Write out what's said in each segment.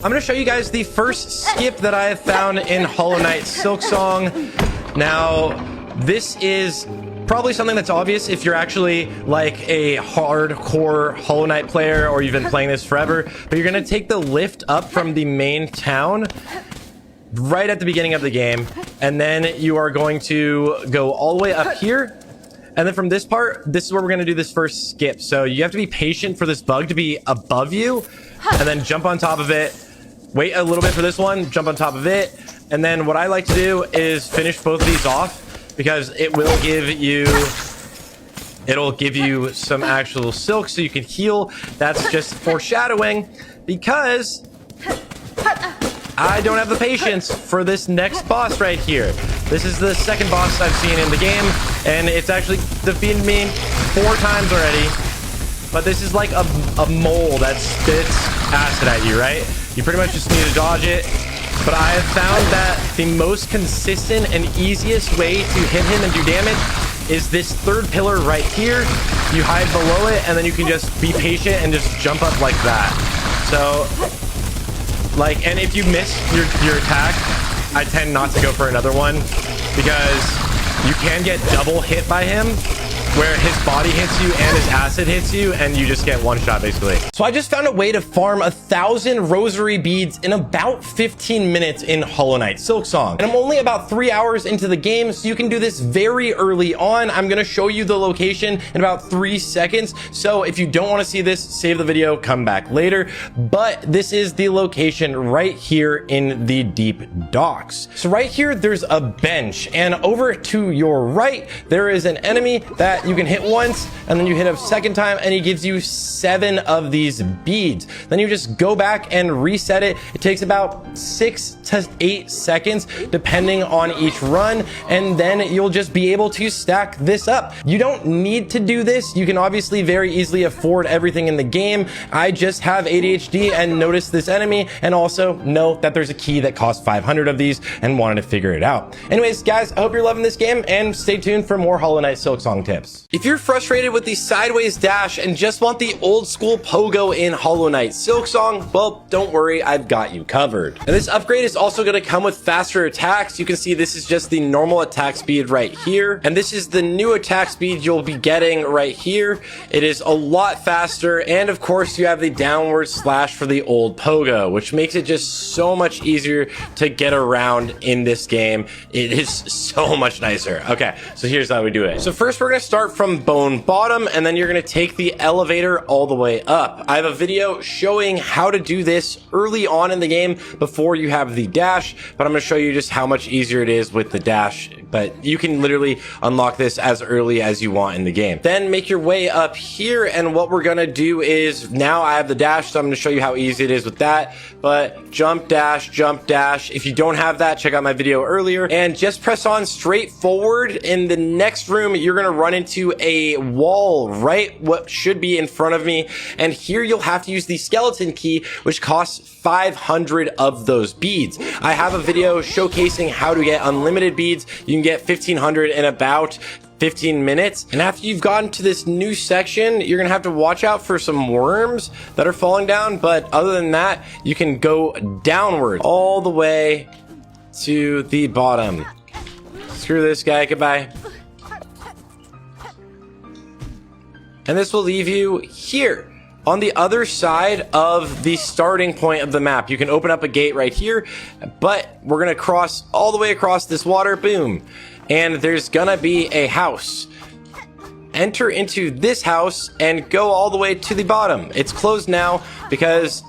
I'm going to show you guys the first skip that I have found in Hollow Knight Silksong. Now, this is probably something that's obvious if you're actually like a hardcore Hollow Knight player or you've been playing this forever, but you're going to take the lift up from the main town right at the beginning of the game, and then you are going to go all the way up here. And then from this part, this is where we're going to do this first skip. So you have to be patient for this bug to be above you, and then jump on top of it. Wait a little bit for this one, jump on top of it. And then what I like to do is finish both of these off, because it will give you, it'll give you some actual silk so you can heal. That's just foreshadowing, because I don't have the patience for this next boss right here. This is the second boss I've seen in the game, and it's actually defeated me 4 times already. But this is like a mole that spits acid at you, right? You pretty much just need to dodge it. But I have found that the most consistent and easiest way to hit him and do damage is this third pillar right here. You hide below it, and then you can just be patient and just jump up like that. So, like, and if you miss your attack, I tend not to go for another one, because you can get double hit by him, where his body hits you and his acid hits you, and you just get one shot basically. So I just found a way to farm 1,000 rosary beads in about 15 minutes in Hollow Knight Silksong. And I'm only about 3 hours into the game, so you can do this very early on. I'm gonna show you the location in about 3 seconds. So if you don't want to see this, save the video, come back later. But this is the location right here in the deep docks. So right here, there's a bench, and over to your right, there is an enemy that you can hit once, and then you hit a second time, and he gives you 7 of these beads. Then you just go back and reset it. It takes about 6 to 8 seconds depending on each run, and then you'll just be able to stack this up. You don't need to do this. You can obviously very easily afford everything in the game. I just have ADHD and noticed this enemy, and also know that there's a key that costs 500 of these and wanted to figure it out. Anyways, guys, I hope you're loving this game, and stay tuned for more Hollow Knight Silksong tips. If you're frustrated with the sideways dash and just want the old school pogo in Hollow Knight Silksong, well, don't worry, I've got you covered. And this upgrade is also going to come with faster attacks. You can see this is just the normal attack speed right here, and this is the new attack speed you'll be getting right here. It is a lot faster, and of course you have the downward slash for the old pogo, which makes it just so much easier to get around in this game. It is so much nicer. Okay, so here's how we do it. So first we're going to start from bone bottom, and then you're going to take the elevator all the way up. I have a video showing how to do this early on in the game before you have the dash, but I'm going to show you just how much easier it is with the dash. But you can literally unlock this as early as you want in the game. Then make your way up here, and what we're gonna do is, now I have the dash, so I'm gonna show you how easy it is with that. But jump dash, jump dash. If you don't have that, check out my video earlier, and just press on straight forward. In the next room, you're gonna run into a wall right what should be in front of me, and here you'll have to use the skeleton key, which costs 500 of those beads. I have a video showcasing how to get unlimited beads. You can get 1,500 in about 15 minutes. And after you've gotten to this new section, you're gonna have to watch out for some worms that are falling down. But other than that, you can go downward all the way to the bottom. Screw this guy, goodbye. And this will leave you here on the other side of the starting point of the map. You can open up a gate right here, but we're gonna cross all the way across this water, boom. And there's gonna be a house. Enter into this house and go all the way to the bottom. It's closed now because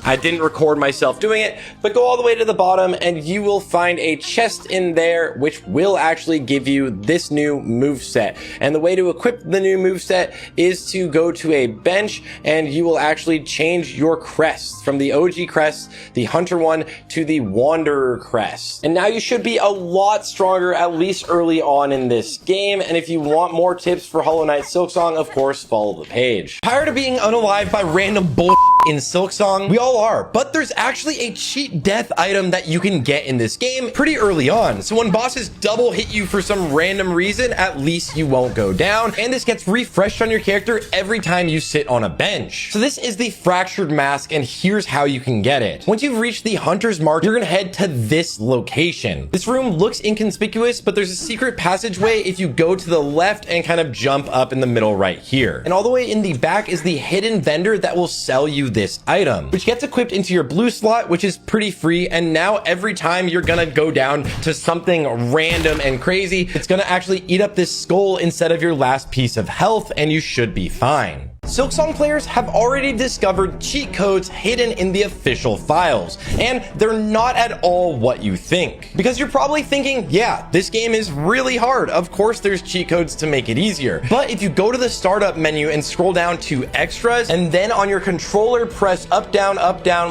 I didn't record myself doing it, but go all the way to the bottom and you will find a chest in there which will actually give you this new moveset. And the way to equip the new moveset is to go to a bench, and you will actually change your crest from the OG crest, the hunter one, to the wanderer crest. And now you should be a lot stronger, at least early on in this game. And if you want more tips for Hollow Knight Silksong, of course, follow the page. Tired of being unalived by random bullshit in Silksong? We all are, but there's actually a cheat death item that you can get in this game pretty early on. So when bosses double hit you for some random reason, at least you won't go down. And this gets refreshed on your character every time you sit on a bench. So this is the Fractured Mask, and here's how you can get it. Once you've reached the Hunter's Mark, you're gonna head to this location. This room looks inconspicuous, but there's a secret passageway if you go to the left and kind of jump up in the middle right here. And all the way in the back is the hidden vendor that will sell you this item, which gets equipped into your blue slot, which is pretty free. And now every time you're gonna go down to something random and crazy, it's gonna actually eat up this skull instead of your last piece of health, and you should be fine. Silksong players have already discovered cheat codes hidden in the official files, and they're not at all what you think. Because you're probably thinking, yeah, this game is really hard. Of course there's cheat codes to make it easier. But if you go to the startup menu and scroll down to extras, and then on your controller press up, down,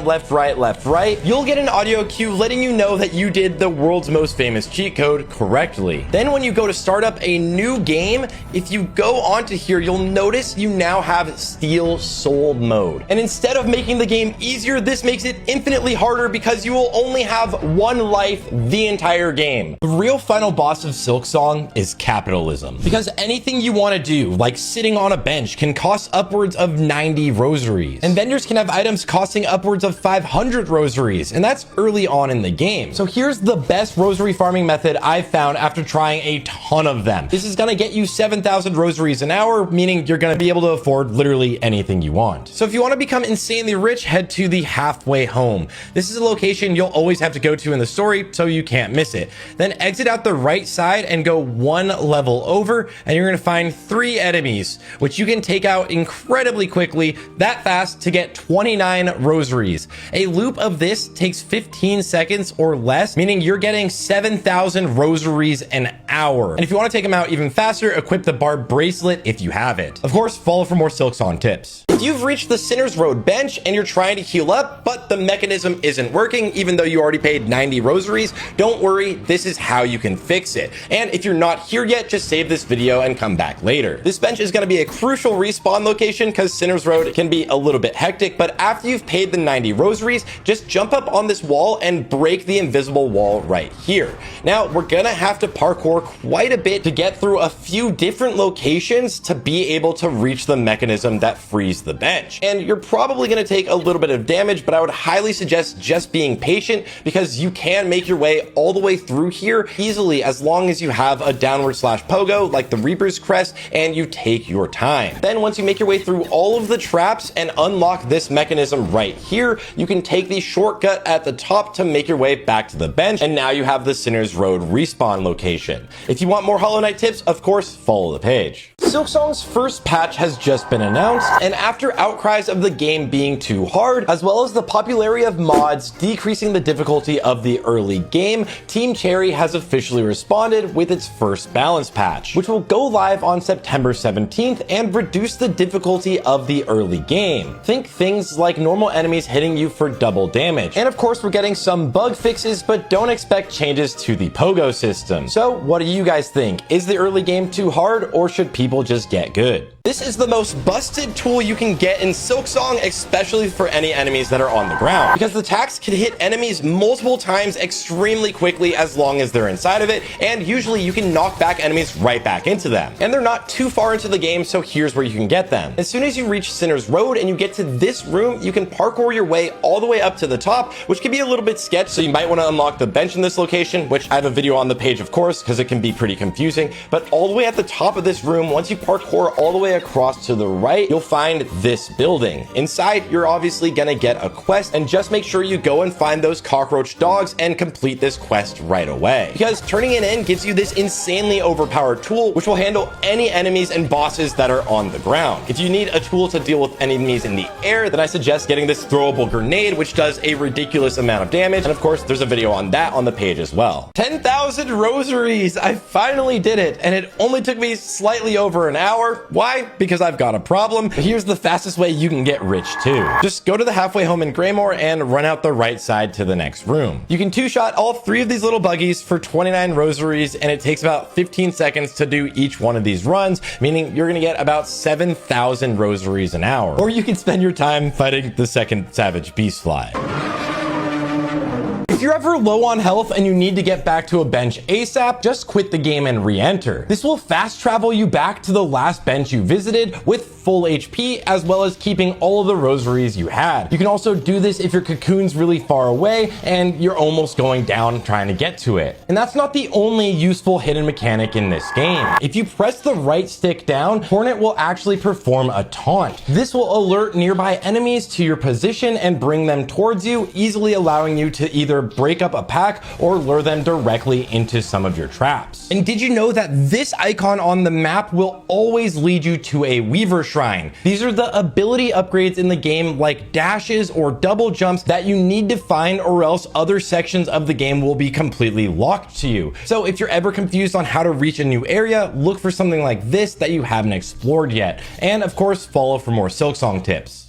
left, right, you'll get an audio cue letting you know that you did the world's most famous cheat code correctly. Then when you go to start up a new game, if you go onto here, you'll notice you now have Steel Soul mode. And instead of making the game easier, this makes it infinitely harder because you will only have one life the entire game. The real final boss of Silksong is capitalism. Because anything you want to do, like sitting on a bench, can cost upwards of 90 rosaries. And vendors can have items costing upwards of 500 rosaries. And that's early on in the game. So here's the best rosary farming method I've found after trying a ton of them. This is going to get you 7,000 rosaries an hour, meaning you're going to be able to afford literally anything you want. So if you want to become insanely rich, head to the halfway home. This is a location you'll always have to go to in the story, so you can't miss it. Then exit out the right side and go one level over, and you're going to find 3 enemies, which you can take out incredibly quickly, that fast, to get 29 rosaries. A loop of this takes 15 seconds or less, meaning you're getting 7,000 rosaries an hour. And if you want to take them out even faster, equip the barb bracelet if you have it. Of course, follow for more Silksong tips. If you've reached the Sinner's Road bench and you're trying to heal up, but the mechanism isn't working, even though you already paid 90 rosaries, don't worry, this is how you can fix it. And if you're not here yet, just save this video and come back later. This bench is going to be a crucial respawn location because Sinner's Road can be a little bit hectic, but after you've paid the 90 rosaries, just jump up on this wall and break the invisible wall right here. Now, we're going to have to parkour quite a bit to get through a few different locations to be able to reach the mechanism that frees the bench. And you're probably going to take a little bit of damage, but I would highly suggest just being patient because you can make your way all the way through here easily as long as you have a downward slash pogo like the Reaper's Crest and you take your time. Then once you make your way through all of the traps and unlock this mechanism right here, you can take the shortcut at the top to make your way back to the bench, and now you have the Sinner's Road respawn location. If you want more Hollow Knight tips, of course, follow the page. Silksong's first patch has just been announced, and after outcries of the game being too hard, as well as the popularity of mods decreasing the difficulty of the early game, Team Cherry has officially responded with its first balance patch, which will go live on September 17th and reduce the difficulty of the early game. Think things like normal enemies hitting you for double damage. And of course, we're getting some bug fixes, but don't expect changes to the pogo system. So what do you guys think? Is the early game too hard, or should people just get good? This is the most busted tool you can get in Silksong, especially for any enemies that are on the ground, because the tax can hit enemies multiple times extremely quickly as long as they're inside of it, and usually you can knock back enemies right back into them. And they're not too far into the game, so here's where you can get them. As soon as you reach Sinner's Road and you get to this room, you can parkour your way all the way up to the top, which can be a little bit sketchy, so you might want to unlock the bench in this location, which I have a video on the page, of course, because it can be pretty confusing. But all the way at the top of this room, once you parkour all the way across to the right, you'll find this building. Inside, you're obviously gonna get a quest, and just make sure you go and find those cockroach dogs and complete this quest right away, because turning it in gives you this insanely overpowered tool which will handle any enemies and bosses that are on the ground. If you need a tool to deal with enemies in the air, then I suggest getting this throwable grenade, which does a ridiculous amount of damage, and of course there's a video on that on the page as well. 10,000 rosaries! I finally did it, and it only took me slightly over an hour. Why? Why? Because I've got a problem. Here's the fastest way you can get rich too. Just go to the halfway home in Graymore and run out the right side to the next room. You can two-shot all 3 of these little buggies for 29 rosaries, and it takes about 15 seconds to do each one of these runs, meaning you're gonna get about 7,000 rosaries an hour. Or you can spend your time fighting the second savage beast fly. If you're ever low on health and you need to get back to a bench ASAP, just quit the game and re-enter. This will fast travel you back to the last bench you visited with full HP, as well as keeping all of the rosaries you had. You can also do this if your cocoon's really far away and you're almost going down trying to get to it. And that's not the only useful hidden mechanic in this game. If you press the right stick down, Hornet will actually perform a taunt. This will alert nearby enemies to your position and bring them towards you, easily allowing you to either break up a pack or lure them directly into some of your traps. And did you know that this icon on the map will always lead you to a Weaver Shrine? These are the ability upgrades in the game, like dashes or double jumps, that you need to find, or else other sections of the game will be completely locked to you. So if you're ever confused on how to reach a new area, look for something like this that you haven't explored yet. And of course, follow for more Silksong tips.